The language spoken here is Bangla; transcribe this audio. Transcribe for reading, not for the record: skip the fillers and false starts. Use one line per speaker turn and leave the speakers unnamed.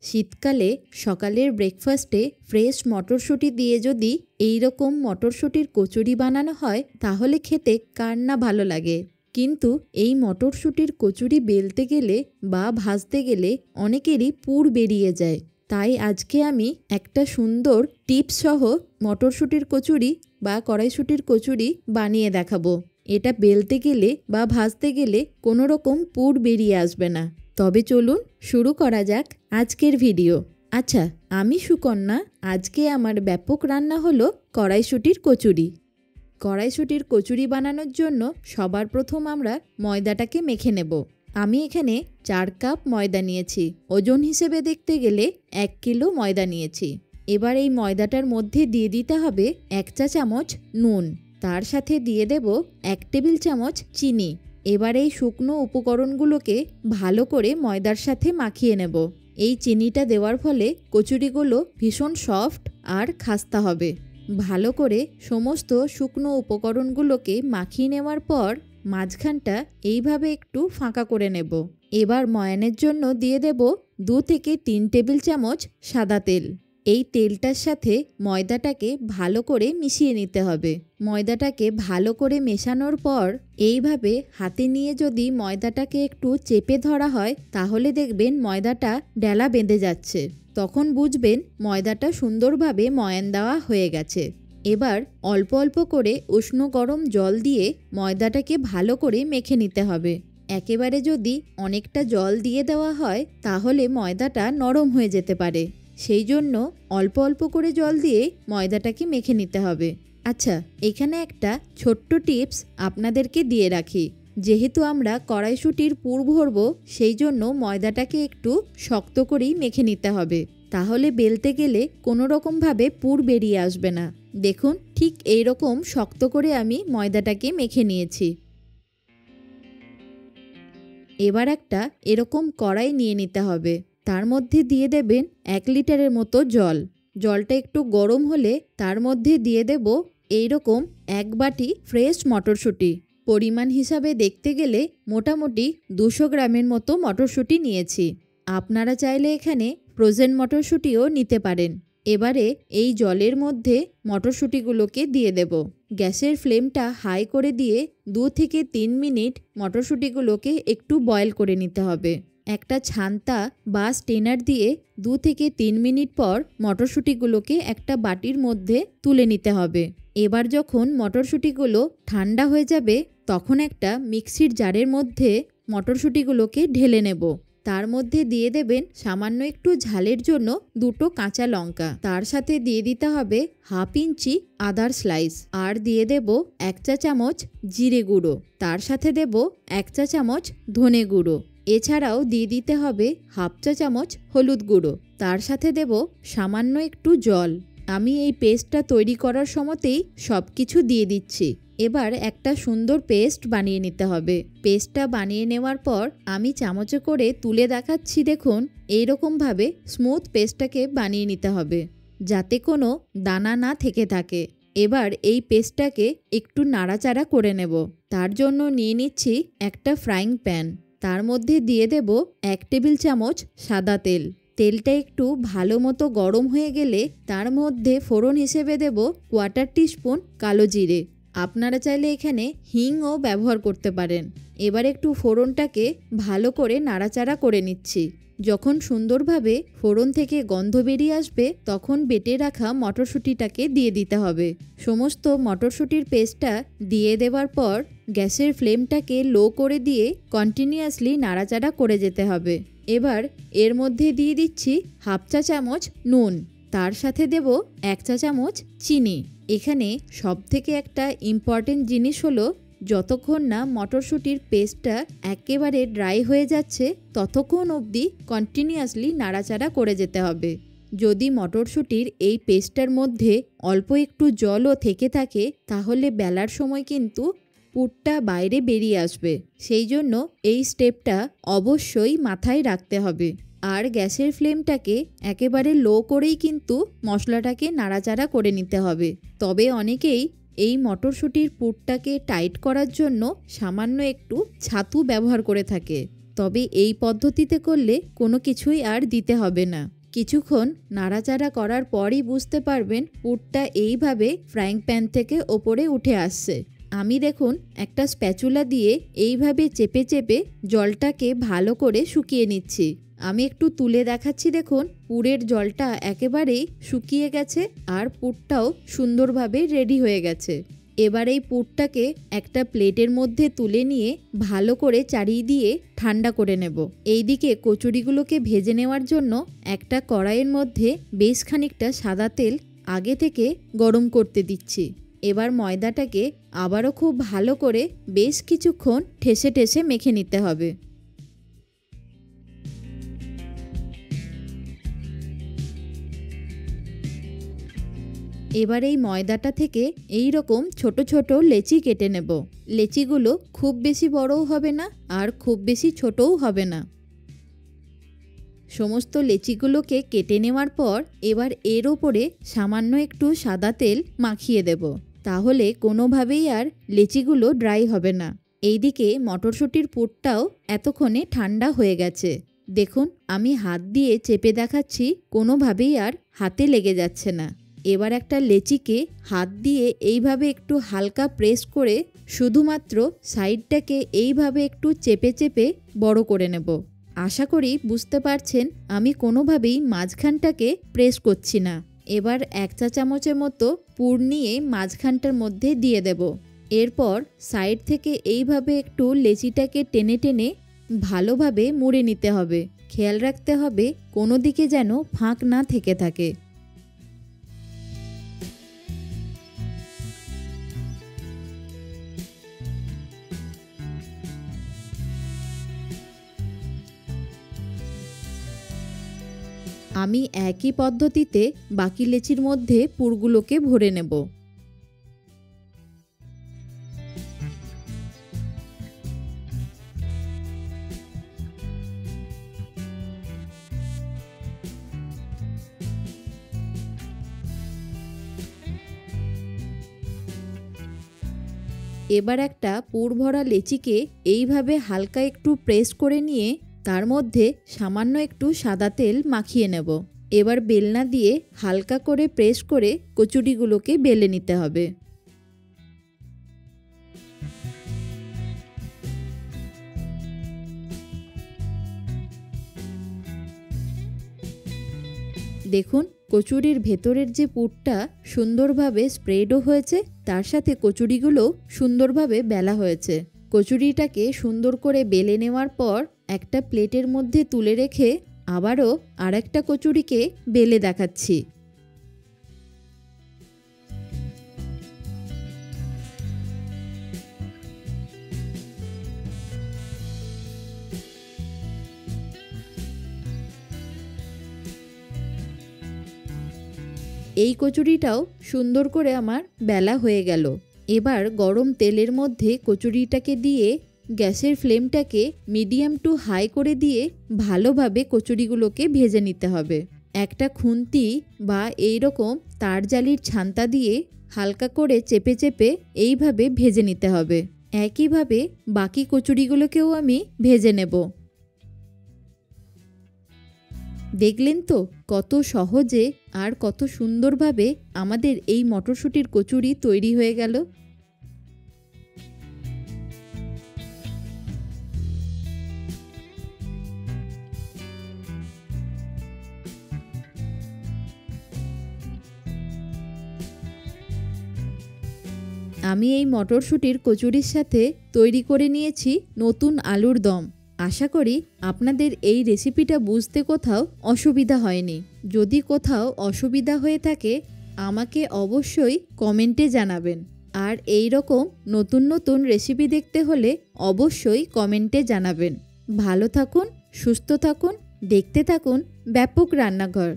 শীতকালে সকালের ব্রেকফাস্টে ফ্রেশ মটরশুঁটি দিয়ে যদি এই রকম মটরশুঁটির কচুরি বানানো হয় তাহলে খেতে কার না ভালো লাগে। কিন্তু এই মটরশুঁটির কচুরি বেলতে গেলে বা ভাজতে গেলে অনেকেরই পুর বেরিয়ে যায়। তাই আজকে আমি একটা সুন্দর টিপস সহ মটরশুঁটির কচুরি বা কড়াইশুঁটির কচুরি বানিয়ে দেখাবো। এটা বেলতে গেলে বা ভাজতে গেলে কোনো রকম পুর বেরিয়ে আসবে না। তবে চলুন শুরু করা যাক আজকের ভিডিও। আচ্ছা, আমি সুকন্যা। আজকে আমার ব্যাপক রান্না হলো কড়াইশুঁটির কচুরি। কড়াইশুঁটির কচুরি বানানোর জন্য সবার প্রথম আমরা ময়দাটাকে মেখে নেব। আমি এখানে 4 কাপ ময়দা নিয়েছি। ওজন হিসেবে দেখতে গেলে 1 কিলো ময়দা নিয়েছি। এবার এই ময়দাটার মধ্যে দিয়ে দিতে হবে 1 চা চামচ নুন, তার সাথে দিয়ে দেব 1 টেবিল চামচ চিনি। এবার এই শুকনো উপকরণগুলোকে ভালো করে ময়দার সাথে মাখিয়ে নেব। এই চিনিটা দেওয়ার ফলে কচুরিগুলো ভীষণ সফট আর খাস্তা হবে। ভালো করে সমস্ত শুকনো উপকরণগুলোকে মাখিয়ে নেওয়ার পর মাঝখানটা এইভাবে একটু ফাঁকা করে নেব। এবার ময়ানের জন্য দিয়ে দেব 2 থেকে 3 টেবিল চামচ সাদা তেল। এই তেলটার সাথে ময়দাটাকে ভালো করে মিশিয়ে নিতে হবে। ময়দাটাকে ভালো করে মেশানোর পর এইভাবে হাতে নিয়ে যদি ময়দাটাকে একটু চেপে ধরা হয় তাহলে দেখবেন ময়দাটা ডেলা বেঁধে যাচ্ছে। তখন বুঝবেন ময়দাটা সুন্দরভাবে ময়ান দেওয়া হয়ে গেছে। এবার অল্প অল্প করে উষ্ণ গরম জল দিয়ে ময়দাটাকে ভালো করে মেখে নিতে হবে। একেবারে যদি অনেকটা জল দিয়ে দেওয়া হয় তাহলে ময়দাটা নরম হয়ে যেতে পারে। সেই জন্য অল্প অল্প করে জল দিয়ে ময়দাটাকে মেখে নিতে হবে। আচ্ছা, এখানে একটা ছোট্ট টিপস আপনাদেরকে দিয়ে রাখি। যেহেতু আমরা কড়াইশুঁটির পুর ভরব, সেই জন্য ময়দাটাকে একটু শক্ত করেই মেখে নিতে হবে। তাহলে বেলতে গেলে কোনো রকমভাবে পুর বেরিয়ে আসবে না। দেখুন, ঠিক এই রকম শক্ত করে আমি ময়দাটাকে মেখে নিয়েছি। এবার একটা এরকম কড়াই নিয়ে নিতে হবে। তার মধ্যে দিয়ে দেবেন 1 লিটারের মতো জল। জলটা একটু গরম হলে তার মধ্যে দিয়ে দেব এইরকম 1 বাটি ফ্রেশ মটরশুঁটি। পরিমাণ হিসাবে দেখতে গেলে মোটামুটি 200 গ্রামের মতো মটরশুঁটি নিয়েছি। আপনারা চাইলে এখানে ফ্রোজেন মটরশুঁটিও নিতে পারেন। এবারে এই জলের মধ্যে মটরশুঁটিগুলোকে দিয়ে দেব। গ্যাসের ফ্লেমটা হাই করে দিয়ে 2 থেকে 3 মিনিট মটরশুঁটিগুলোকে একটু বয়েল করে নিতে হবে। একটা ছান্তা বা স্টেনার দিয়ে 2 থেকে 3 মিনিট পর মটরশুঁটিগুলোকে একটা বাটির মধ্যে তুলে নিতে হবে। এবার যখন মটরশুঁটিগুলো ঠান্ডা হয়ে যাবে তখন একটা মিক্সির জারের মধ্যে মটরশুঁটিগুলোকে ঢেলে নেব। তার মধ্যে দিয়ে দেবেন সামান্য একটু ঝালের জন্য 2টো কাঁচা লঙ্কা। তার সাথে দিয়ে দিতে হবে 1/2 ইঞ্চি আদার স্লাইস। আর দিয়ে দেব 1 চা চামচ জিরে গুঁড়ো। তার সাথে দেব 1 চা চামচ ধনে গুঁড়ো। এছাড়াও দিয়ে দিতে হবে 1/2 চা চামচ হলুদ গুঁড়ো। তার সাথে দেব সামান্য একটু জল। আমি এই পেস্টটা তৈরি করার সময়তেই সব কিছু দিয়ে দিচ্ছি। এবার একটা সুন্দর পেস্ট বানিয়ে নিতে হবে। পেস্টটা বানিয়ে নেওয়ার পর আমি চামচে করে তুলে দেখাচ্ছি। দেখুন, এইরকমভাবে স্মুথ পেস্টটাকে বানিয়ে নিতে হবে যাতে কোনো দানা না থেকে থাকে। এবার এই পেস্টটাকে একটু নাড়াচাড়া করে নেব। তার জন্য নিয়ে নিচ্ছি একটা ফ্রাইং প্যান। তার মধ্যে দিয়ে দেব 1 টেবিল চামচ সাদা তেল। তেলটা একটু ভালো মতো গরম হয়ে গেলে তার মধ্যে ফোড়ন হিসেবে দেব 1/4 টিস্পুন কালো জিরে। আপনারা চাইলে এখানে হিংও ব্যবহার করতে পারেন। এবার একটু ফোড়নটাকে ভালো করে নাড়াচাড়া করে নিচ্ছি। যখন সুন্দরভাবে ফোড়ন থেকে গন্ধ বেরিয়ে আসবে তখন বেটে রাখা মটরশুঁটিটাকে দিয়ে দিতে হবে। সমস্ত মটরশুঁটির পেস্টটা দিয়ে দেওয়ার পর গ্যাসের ফ্লেমটাকে লো করে দিয়ে কন্টিনিউয়াসলি নাড়াচাড়া করে যেতে হবে। এবার এর মধ্যে দিয়ে দিচ্ছি 1/2 চা চামচ নুন। তার সাথে দেব 1 চা চামচ চিনি। এখানে সবথেকে একটা ইম্পর্টেন্ট জিনিস হলো যতক্ষণ না মটরশুঁটির পেস্টটা একেবারে ড্রাই হয়ে যাচ্ছে ততক্ষণ অবধি কন্টিনিউয়াসলি নাড়াচাড়া করে যেতে হবে। যদি মটরশুঁটির এই পেস্টটার মধ্যে অল্প একটু জলও থেকে থাকে তাহলে বেলার সময় কিন্তু পুরটা বাইরে বেরিয়ে আসবে। সেই জন্য এই স্টেপটা অবশ্যই মাথায় রাখতে হবে। আর গ্যাসের ফ্লেমটাকে একেবারে লো করেই কিন্তু মশলাটাকে নাড়াচাড়া করে নিতে হবে। তবে অনেকেই এই মটরশুঁটির পুরটাকে টাইট করার জন্য সামান্য একটু ছাতু ব্যবহার করে থাকে। তবে এই পদ্ধতিতে করলে কোনো কিছুই আর দিতে হবে না। কিছুক্ষণ নাড়াচাড়া করার পরই বুঝতে পারবেন পুরটা এইভাবে ফ্রাইং প্যান থেকে ওপরে উঠে আসছে। আমি দেখুন একটা স্প্যাচুলা দিয়ে এইভাবে চেপে চেপে জলটাকে ভালো করে শুকিয়ে নিচ্ছি। আমি একটু তুলে দেখাচ্ছি, দেখুন পুরের জলটা একেবারেই শুকিয়ে গেছে আর পুরটাও সুন্দরভাবে রেডি হয়ে গেছে। এবার এই পুরটাকে একটা প্লেটের মধ্যে তুলে নিয়ে ভালো করে চাড়িয়ে দিয়ে ঠান্ডা করে নেব। এইদিকে কচুরিগুলোকে ভেজে নেওয়ার জন্য একটা কড়াইয়ের মধ্যে বেশ খানিকটা সাদা তেল আগে থেকে গরম করতে দিচ্ছি। এবার ময়দাটাকে আবারও খুব ভালো করে বেশ কিছুক্ষণ ঠেসে ঠেসে মেখে নিতে হবে। এবার এই ময়দাটা থেকে এই রকম ছোট ছোট লেচি কেটে নেব। লেচিগুলো খুব বেশি বড়ও হবে না আর খুব বেশি ছোটও হবে না। সমস্ত লেচিগুলোকে কেটে নেওয়ার পর এবার এর ওপরে সামান্য একটু সাদা তেল মাখিয়ে দেব, তাহলে কোনোভাবেই আর লেচিগুলো ড্রাই হবে না। এইদিকে মটরশুঁটির পুরটাও এতক্ষণে ঠান্ডা হয়ে গেছে। দেখুন আমি হাত দিয়ে চেপে দেখাচ্ছি, কোনোভাবেই আর হাতে লেগে যাচ্ছে না। এবার একটা লেচিকে হাত দিয়ে এইভাবে একটু হালকা প্রেস করে শুধুমাত্র সাইডটাকে এইভাবে একটু চেপে চেপে বড় করে নেব। আশা করি বুঝতে পারছেন আমি কোনোভাবেই মাঝখানটাকে প্রেস করছি না। এবার 1 চা চামচের মতো পুর নিয়ে মাঝখানটার মধ্যে দিয়ে দেব। এরপর সাইড থেকে এইভাবে একটু লেচিটাকে টেনে টেনে ভালোভাবে মুড়ে নিতে হবে। খেয়াল রাখতে হবে কোনো দিকে যেন ফাঁক না থেকে থাকে। আমি একই পদ্ধতিতে বাকি লেচির মধ্যে পুরগুলোকে ভরে নেব। এবার একটা পুর ভরা লেচিকে এইভাবে হালকা একটু প্রেস করে নিয়ে তার মধ্যে সামান্য একটু সাদা তেল মাখিয়ে নেব। এবার বেলনা দিয়ে হালকা করে প্রেস করে কচুরিগুলোকে বেলে নিতে হবে। দেখুন কচুরির ভেতরের যে পুরটা সুন্দরভাবে স্প্রেডও হয়েছে, তার সাথে কচুরিগুলো সুন্দরভাবে বেলা হয়েছে। কচুরিটাকে সুন্দর করে বেলে নেওয়ার পর একটা প্লেটের মধ্যে তুলে রেখে আবারও আরেকটা কচুরিকে বেলে দেখাচ্ছি। এই কচুরিটাও সুন্দর করে আমার বেলা হয়ে গেল। এবার গরম তেলের মধ্যে কচুরিটাকে দিয়ে গ্যাসের ফ্লেমটাকে মিডিয়াম টু হাই করে দিয়ে ভালোভাবে কচুরিগুলোকে ভেজে নিতে হবে। একটা খুন্তি বা এইরকম তারজালির ছান্তা দিয়ে হালকা করে চেপে চেপে এইভাবে ভেজে নিতে হবে। একইভাবে বাকি কচুরিগুলোকেও আমি ভেজে নেব। দেখলেন তো কত সহজে আর কত সুন্দরভাবে আমাদের এই মটরশুঁটির কচুরি তৈরি হয়ে গেল। আমি এই মটরশুঁটির কচুরির সাথে তৈরি করে নিয়েছি নতুন আলুর দম। আশা করি আপনাদের এই রেসিপিটা বুঝতে কোথাও অসুবিধা হয়নি। যদি কোথাও অসুবিধা হয়ে থাকে আমাকে অবশ্যই কমেন্টে জানাবেন। আর এই রকম নতুন নতুন রেসিপি দেখতে হলে অবশ্যই কমেন্টে জানাবেন। ভালো থাকুন, সুস্থ থাকুন, দেখতে থাকুন ব্যাপক রান্নাঘর।